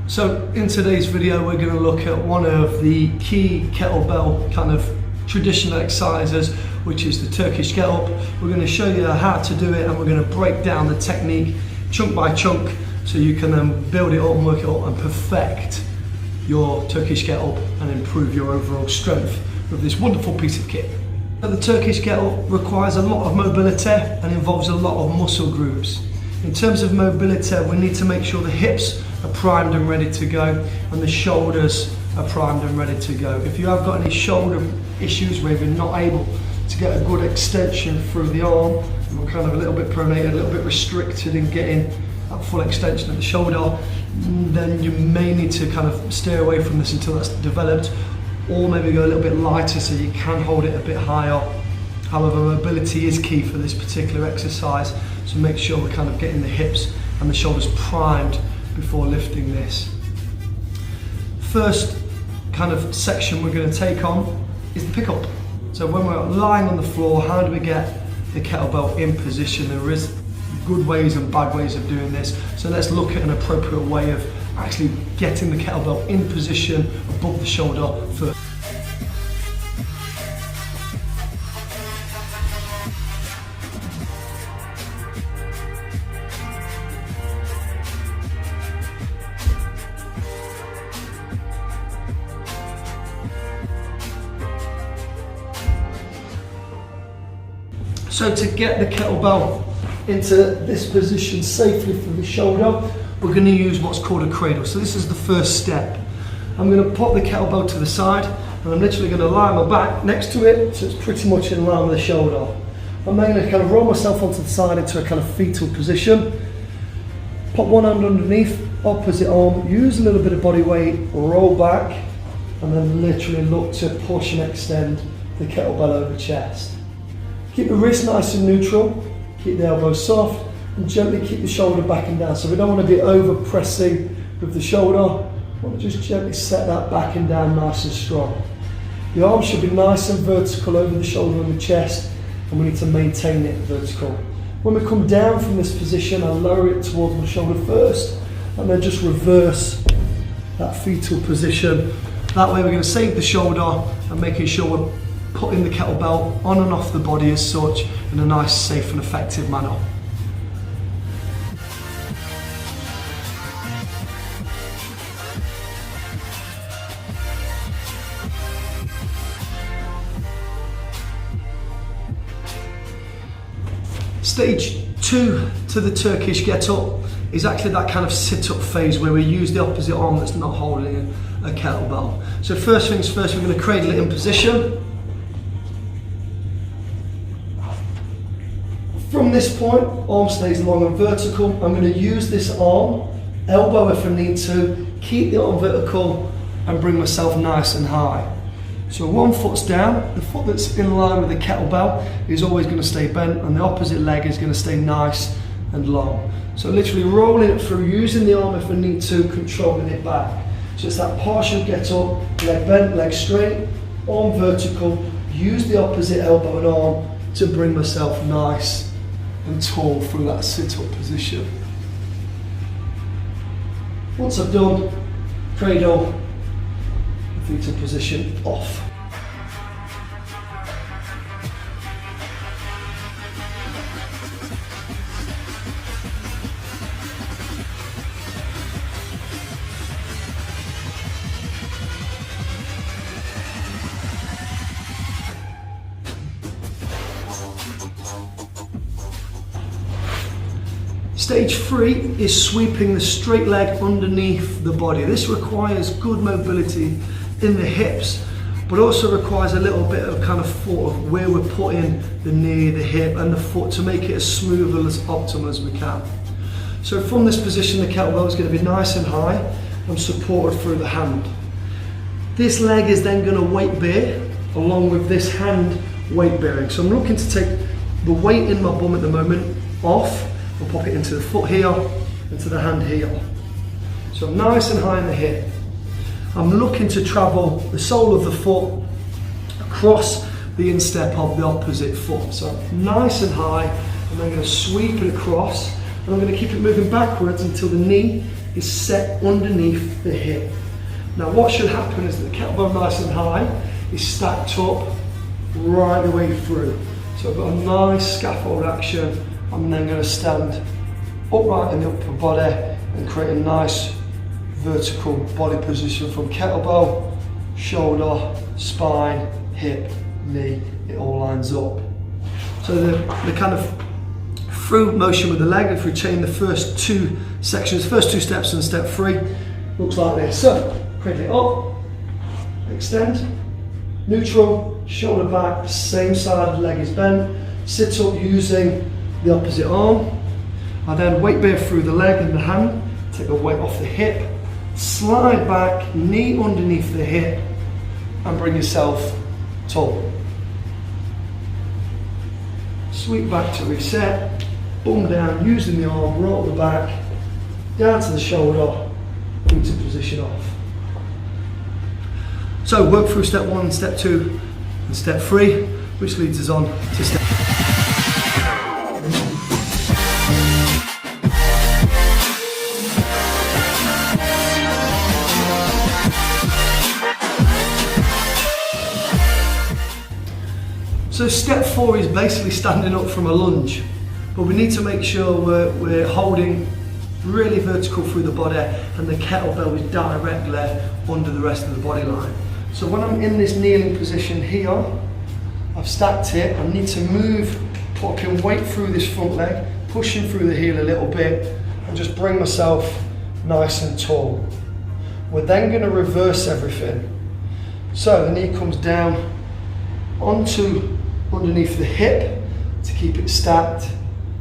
So in today's video we're going to look at one of the key kettlebell kind of traditional exercises, which is the Turkish Get Up. We're going to show you how to do it and we're going to break down the technique chunk by chunk so you can then build it up and work it up and perfect your Turkish Get Up and improve your overall strength with this wonderful piece of kit. The Turkish Get Up requires a lot of mobility and involves a lot of muscle groups. In terms of mobility, we need to make sure the hips are primed and ready to go and the shoulders are primed and ready to go. If you have got any shoulder issues where you're not able to get a good extension through the arm, and we're kind of a little bit pronated, a little bit restricted in getting that full extension of the shoulder, then you may need to kind of stay away from this until that's developed, or maybe go a little bit lighter so you can hold it a bit higher. However, mobility is key for this particular exercise, so make sure we're kind of getting the hips and the shoulders primed before lifting this. First kind of section we're going to take on is the pickup. So when we're lying on the floor, how do we get the kettlebell in position? There is good ways and bad ways of doing this, so let's look at an appropriate way of actually getting the kettlebell in position above the shoulder first. So to get the kettlebell into this position safely for the shoulder, we're going to use what's called a cradle. So this is the first step. I'm going to pop the kettlebell to the side and I'm literally going to lie my back next to it so it's pretty much in line with the shoulder. I'm then going to kind of roll myself onto the side into a kind of fetal position. Pop one hand underneath, opposite arm, use a little bit of body weight, roll back and then literally look to push and extend the kettlebell over chest. Keep the wrist nice and neutral, keep the elbow soft, and gently keep the shoulder back and down. So we don't want to be over pressing with the shoulder, we want to just gently set that back and down nice and strong. The arm should be nice and vertical over the shoulder and the chest, and we need to maintain it vertical. When we come down from this position, I'll lower it towards my shoulder first, and then just reverse that fetal position. That way we're going to save the shoulder and making sure we're putting the kettlebell on and off the body as such in a nice, safe and effective manner. Stage 2 to the Turkish Get Up is actually that kind of sit-up phase where we use the opposite arm that's not holding a kettlebell. So first things first, we're going to cradle it in position. From this point, arm stays long and vertical. I'm going to use this arm, elbow if I need to, keep the arm vertical and bring myself nice and high. So one foot's down, the foot that's in line with the kettlebell is always going to stay bent and the opposite leg is going to stay nice and long. So literally rolling it through, using the arm if I need to, controlling it back. So it's that partial get up, leg bent, leg straight, arm vertical, use the opposite elbow and arm to bring myself nice and tall through that sit-up position. Once I've done, cradle, fetal position off. Stage 3 is sweeping the straight leg underneath the body. This requires good mobility in the hips, but also requires a little bit of kind of thought of where we're putting the knee, the hip and the foot to make it as smooth and as optimal as we can. So from this position, the kettlebell is going to be nice and high and supported through the hand. This leg is then going to weight bear along with this hand weight bearing. So I'm looking to take the weight in my bum at the moment off and pop it into the foot here, into the hand here. So I'm nice and high in the hip. I'm looking to travel the sole of the foot across the instep of the opposite foot. So nice and high, and I'm going to sweep it across And I'm going to keep it moving backwards until the knee is set underneath the hip. Now what should happen is that the kettlebell nice and high is stacked up right the way through. So I've got a nice scaffold action. I'm then going to stand upright in the upper body and create a nice vertical body position from kettlebell, shoulder, spine, hip, knee, it all lines up. So the kind of through motion with the leg, if we chain the first two sections, first two steps and step 3, looks like this. So, cradle it up, extend, neutral, shoulder back, same side, leg is bent, sit up using the opposite arm. I then weight bear through the leg and the hand, take the weight off the hip, slide back, knee underneath the hip, and bring yourself tall. Sweep back to reset, bum down, using the arm, roll the back, down to the shoulder, into position off. So work through step 1, step 2, and step 3, which leads us on to step. So step 4 is basically standing up from a lunge, but we need to make sure we're holding really vertical through the body and the kettlebell is directly under the rest of the body line. So when I'm in this kneeling position here, I've stacked it, I need to move, putting weight through this front leg, pushing through the heel a little bit, and just bring myself nice and tall. We're then going to reverse everything. So the knee comes down onto underneath the hip to keep it stacked.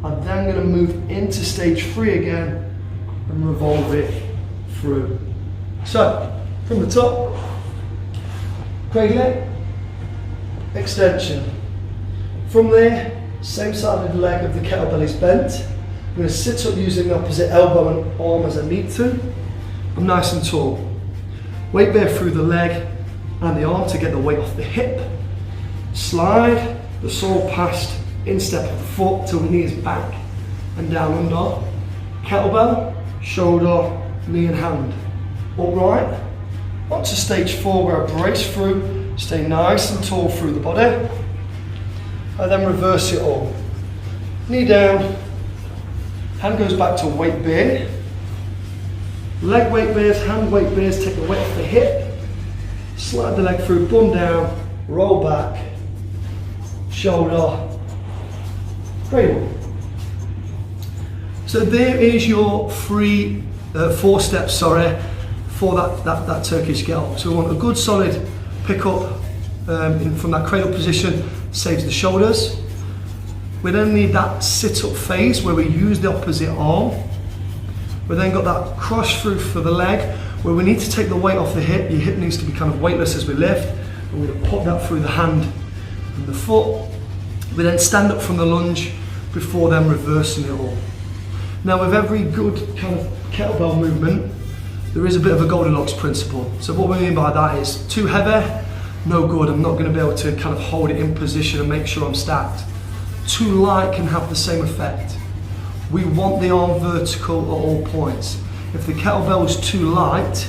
I'm then going to move into stage 3 again and revolve it through. So, from the top, cradle it, extension. From there, same side of the leg of the kettlebell is bent. I'm going to sit up using the opposite elbow and arm as I need to. I'm nice and tall. Weight bear through the leg and the arm to get the weight off the hip. Slide the sole past instep of the foot till the knee is back and down under. Kettlebell, shoulder, knee and hand. Upright. On to stage 4 where I brace through, stay nice and tall through the body. I then reverse it all. Knee down, hand goes back to weight bear. Leg weight bears, hand weight bears, take the weight off the hip. Slide the leg through, bum down, roll back, shoulder, cradle. So there is your 4 steps, for that Turkish Get Up. So we want a good solid pick up from that cradle position, saves the shoulders. We then need that sit up phase where we use the opposite arm. We then got that cross through for the leg where we need to take the weight off the hip. Your hip needs to be kind of weightless as we lift. And we're going to pop that through the hand and the foot. We then stand up from the lunge before then reversing it all. Now with every good kind of kettlebell movement, there is a bit of a Goldilocks principle. So what we mean by that is too heavy, no good. I'm not going to be able to kind of hold it in position and make sure I'm stacked. Too light can have the same effect. We want the arm vertical at all points. If the kettlebell is too light,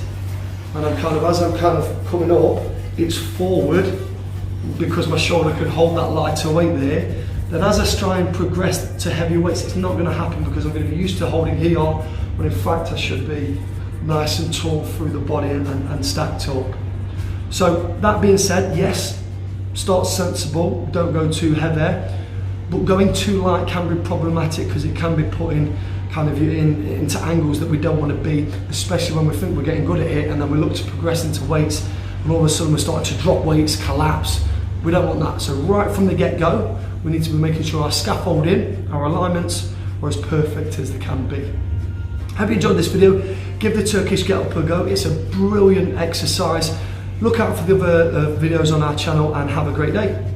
and as I'm kind of coming up, it's forward because my shoulder can hold that lighter weight there, then as I try and progress to heavy weights, it's not going to happen because I'm going to be used to holding here, when in fact I should be nice and tall through the body and stacked up. So that being said, yes, start sensible, don't go too heavy, but going too light can be problematic because it can be putting kind of into angles that we don't want to be, especially when we think we're getting good at it and then we look to progress into weights and all of a sudden we're starting to drop weights, collapse. We don't want that. So right from the get-go, we need to be making sure our scaffolding, our alignments are as perfect as they can be. Hope you enjoyed this video. Give the Turkish Get Up a go. It's a brilliant exercise. Look out for the other videos on our channel and have a great day.